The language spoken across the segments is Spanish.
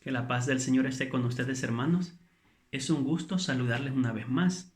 Que la paz del Señor esté con ustedes, hermanos. Es un gusto saludarles una vez más.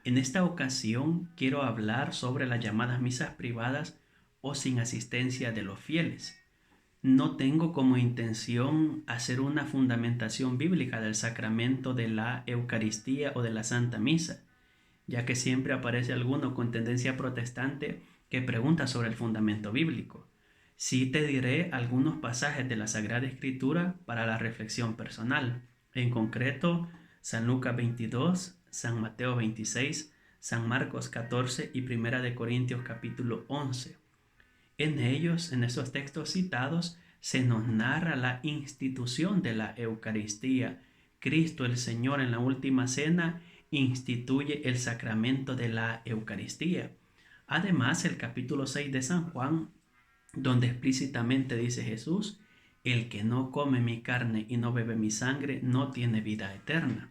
En esta ocasión quiero hablar sobre las llamadas misas privadas o sin asistencia de los fieles. No tengo como intención hacer una fundamentación bíblica del sacramento de la Eucaristía o de la Santa Misa, ya que siempre aparece alguno con tendencia protestante que pregunta sobre el fundamento bíblico. Sí te diré algunos pasajes de la Sagrada Escritura para la reflexión personal, en concreto San Lucas 22, San Mateo 26, San Marcos 14 y Primera de Corintios capítulo 11. En ellos, en esos textos citados, se nos narra la institución de la Eucaristía. Cristo el Señor en la última cena instituye el sacramento de la Eucaristía. Además, el capítulo 6 de San Juan, donde explícitamente dice Jesús, el que no come mi carne y no bebe mi sangre no tiene vida eterna.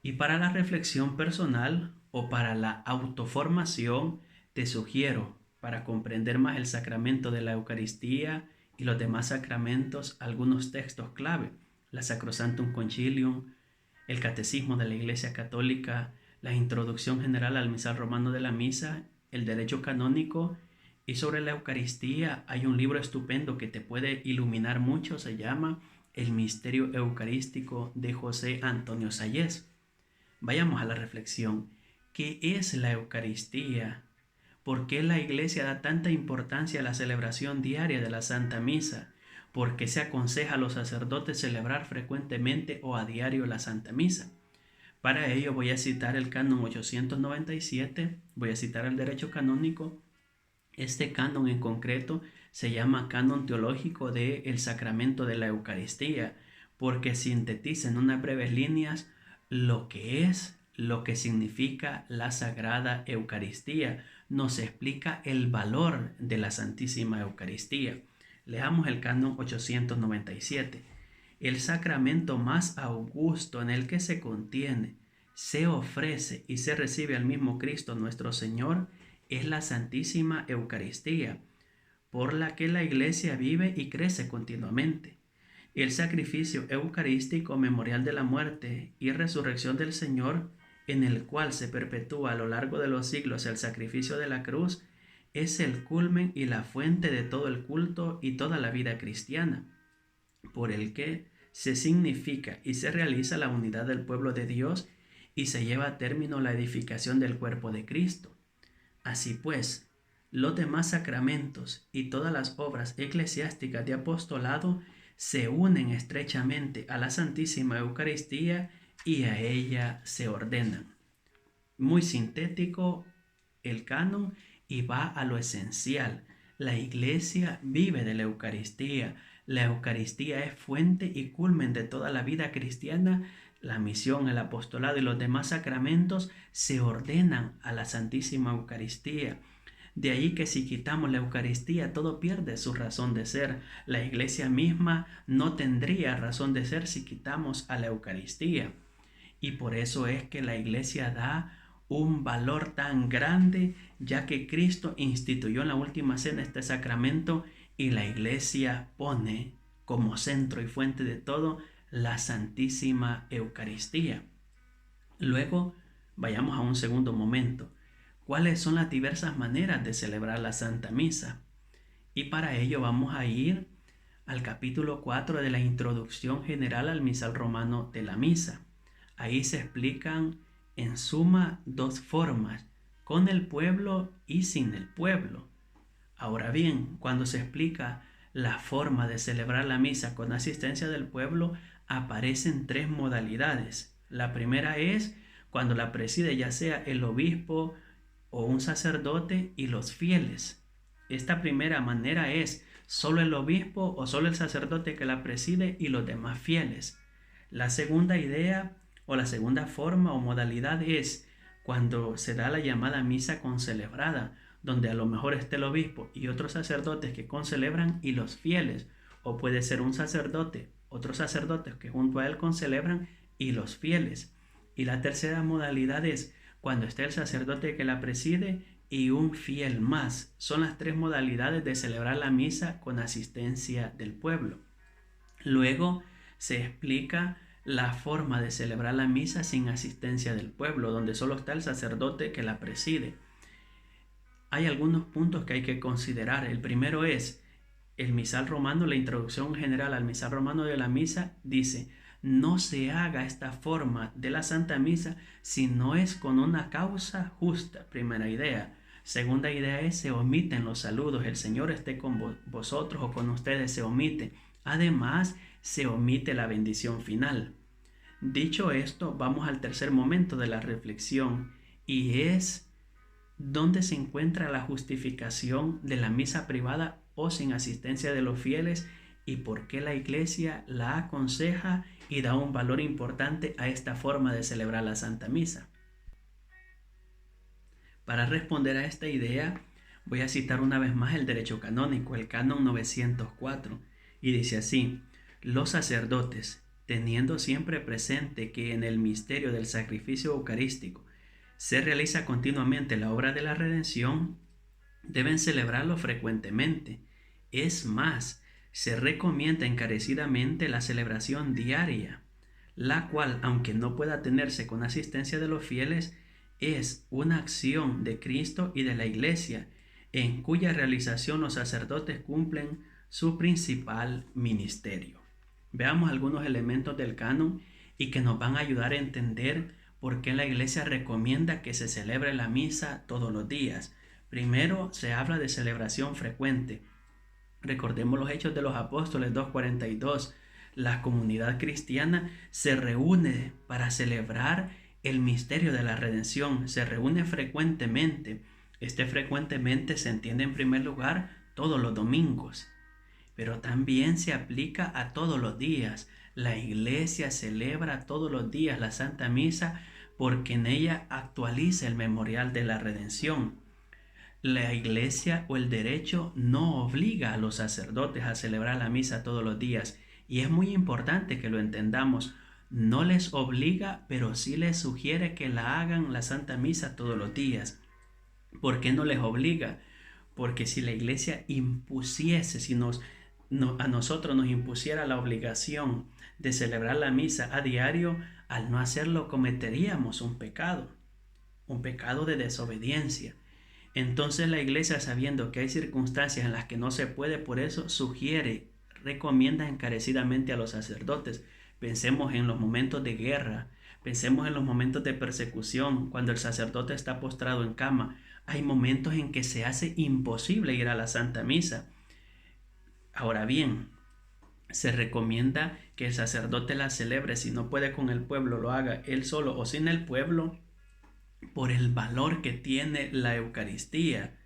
Y para la reflexión personal o para la autoformación, te sugiero, para comprender más el sacramento de la Eucaristía y los demás sacramentos, algunos textos clave: la Sacrosanctum Concilium, el Catecismo de la Iglesia Católica, la Introducción General al Misal Romano de la Misa, el Derecho Canónico. Y sobre la Eucaristía hay un libro estupendo que te puede iluminar mucho, se llama El Misterio Eucarístico de José Antonio Sayés. Vayamos a la reflexión. ¿Qué es la Eucaristía? ¿Por qué la Iglesia da tanta importancia a la celebración diaria de la Santa Misa? ¿Por qué se aconseja a los sacerdotes celebrar frecuentemente o a diario la Santa Misa? Para ello voy a citar el canon 897, voy a citar el derecho canónico. Este canon en concreto se llama Canon Teológico del Sacramento de la Eucaristía, porque sintetiza en unas breves líneas lo que significa la Sagrada Eucaristía. Nos explica el valor de la Santísima Eucaristía. Leamos el canon 897. El sacramento más augusto en el que se contiene, se ofrece y se recibe al mismo Cristo nuestro Señor es la Santísima Eucaristía, por la que la Iglesia vive y crece continuamente. El sacrificio eucarístico, memorial de la muerte y resurrección del Señor, en el cual se perpetúa a lo largo de los siglos el sacrificio de la cruz, es el culmen y la fuente de todo el culto y toda la vida cristiana, por el que se significa y se realiza la unidad del pueblo de Dios y se lleva a término la edificación del cuerpo de Cristo. Así pues, los demás sacramentos y todas las obras eclesiásticas de apostolado se unen estrechamente a la Santísima Eucaristía y a ella se ordenan. Muy sintético el canon y va a lo esencial. La Iglesia vive de la Eucaristía. La Eucaristía es fuente y culmen de toda la vida cristiana. La misión, el apostolado y los demás sacramentos se ordenan a la Santísima Eucaristía. De ahí que si quitamos la Eucaristía, todo pierde su razón de ser. La Iglesia misma no tendría razón de ser si quitamos a la Eucaristía. Y por eso es que la Iglesia da un valor tan grande, ya que Cristo instituyó en la última cena este sacramento y la Iglesia pone como centro y fuente de todo la Santísima Eucaristía. Luego, vayamos a un segundo momento. ¿Cuáles son las diversas maneras de celebrar la Santa Misa? Y para ello vamos a ir al capítulo 4 de la Introducción General al Misal Romano de la Misa. Ahí se explican en suma dos formas, con el pueblo y sin el pueblo. Ahora bien, cuando se explica la forma de celebrar la misa con asistencia del pueblo, aparecen tres modalidades. La primera es cuando la preside ya sea el obispo o un sacerdote y los fieles. Esta primera manera es solo el obispo o solo el sacerdote que la preside y los demás fieles. La segunda idea o la segunda forma o modalidad es cuando se da la llamada misa concelebrada, donde a lo mejor esté el obispo y otros sacerdotes que concelebran y los fieles, o puede ser un sacerdote, otros sacerdotes que junto a él concelebran y los fieles. Y la tercera modalidad es cuando esté el sacerdote que la preside y un fiel más. Son las tres modalidades de celebrar la misa con asistencia del pueblo. Luego, se explica la forma de celebrar la misa sin asistencia del pueblo, donde solo está el sacerdote que la preside. Hay algunos puntos que hay que considerar. El primero es el misal romano, la introducción general al misal romano de la misa dice: no se haga esta forma de la Santa Misa si no es con una causa justa. Primera idea. Segunda idea es: se omiten los saludos, el Señor esté con vosotros o con ustedes, se omite. Además, se omite la bendición final. Dicho esto, vamos al tercer momento de la reflexión, y es dónde se encuentra la justificación de la misa privada o sin asistencia de los fieles, y por qué la Iglesia la aconseja y da un valor importante a esta forma de celebrar la Santa Misa. Para responder a esta idea, voy a citar una vez más el derecho canónico, el canon 904, y dice así: los sacerdotes, teniendo siempre presente que en el misterio del sacrificio eucarístico se realiza continuamente la obra de la redención, deben celebrarlo frecuentemente. Es más, se recomienda encarecidamente la celebración diaria, la cual, aunque no pueda tenerse con asistencia de los fieles, es una acción de Cristo y de la Iglesia, en cuya realización los sacerdotes cumplen su principal ministerio. Veamos algunos elementos del canon y que nos van a ayudar a entender por qué la Iglesia recomienda que se celebre la misa todos los días. Primero, se habla de celebración frecuente. Recordemos los Hechos de los Apóstoles 2:42. La comunidad cristiana se reúne para celebrar el misterio de la redención. Se reúne frecuentemente. Frecuentemente se entiende en primer lugar todos los domingos, pero también se aplica a todos los días. La Iglesia celebra todos los días la Santa Misa porque en ella actualiza el memorial de la redención. La Iglesia o el derecho no obliga a los sacerdotes a celebrar la misa todos los días, y es muy importante que lo entendamos. No les obliga, pero sí les sugiere que la hagan la Santa Misa todos los días. ¿Por qué no les obliga? Porque si la Iglesia impusiese, a nosotros nos impusiera la obligación de celebrar la misa a diario, al no hacerlo cometeríamos un pecado de desobediencia. Entonces la Iglesia, sabiendo que hay circunstancias en las que no se puede, por eso recomienda encarecidamente a los sacerdotes. Pensemos en los momentos de guerra, pensemos en los momentos de persecución, cuando el sacerdote está postrado en cama. Hay momentos en que se hace imposible ir a la Santa Misa. Ahora bien, se recomienda que el sacerdote la celebre, si no puede con el pueblo, lo haga él solo o sin el pueblo, por el valor que tiene la Eucaristía.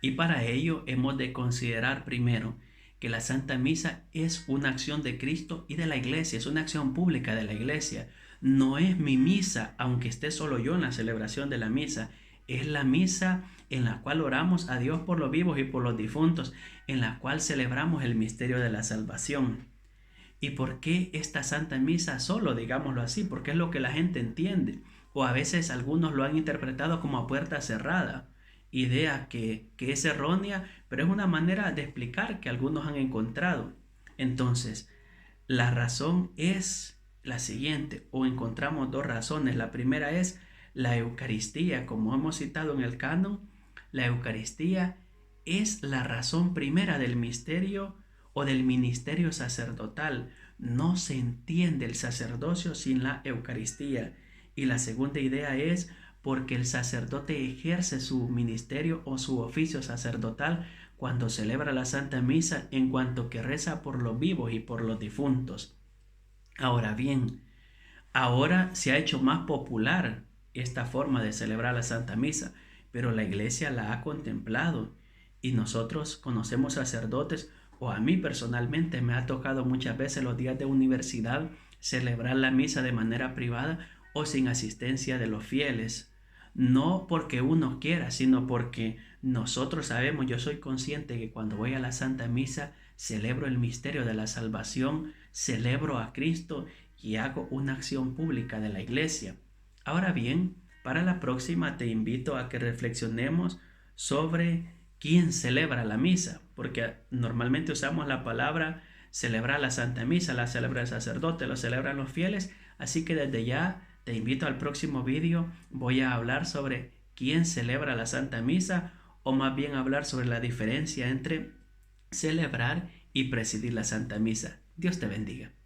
Y para ello hemos de considerar primero que la Santa Misa es una acción de Cristo y de la Iglesia, es una acción pública de la Iglesia. No es mi misa, aunque esté solo yo en la celebración de la misa. Es la misa en la cual oramos a Dios por los vivos y por los difuntos, en la cual celebramos el misterio de la salvación. ¿Y por qué esta Santa Misa solo, digámoslo así? Porque es lo que la gente entiende. O a veces algunos lo han interpretado como a puerta cerrada. Idea que es errónea, pero es una manera de explicar que algunos han encontrado. Entonces, la razón es la siguiente, o encontramos dos razones. La primera es la Eucaristía, como hemos citado en el canon. La Eucaristía es la razón primera del misterio o del ministerio sacerdotal. No se entiende el sacerdocio sin la Eucaristía. Y la segunda idea es porque el sacerdote ejerce su ministerio o su oficio sacerdotal cuando celebra la Santa Misa, en cuanto que reza por los vivos y por los difuntos. Ahora bien, ahora se ha hecho más popular esta forma de celebrar la Santa Misa, pero la Iglesia la ha contemplado y nosotros conocemos sacerdotes, o a mí personalmente me ha tocado muchas veces los días de universidad celebrar la misa de manera privada o sin asistencia de los fieles. No porque uno quiera, sino porque nosotros sabemos, yo soy consciente que cuando voy a la Santa Misa celebro el misterio de la salvación, celebro a Cristo y hago una acción pública de la Iglesia. Ahora bien, para la próxima te invito a que reflexionemos sobre quién celebra la misa, porque normalmente usamos la palabra celebrar la Santa Misa, la celebra el sacerdote, lo celebran los fieles, así que desde ya te invito al próximo vídeo. Voy a hablar sobre quién celebra la Santa Misa, o más bien hablar sobre la diferencia entre celebrar y presidir la Santa Misa. Dios te bendiga.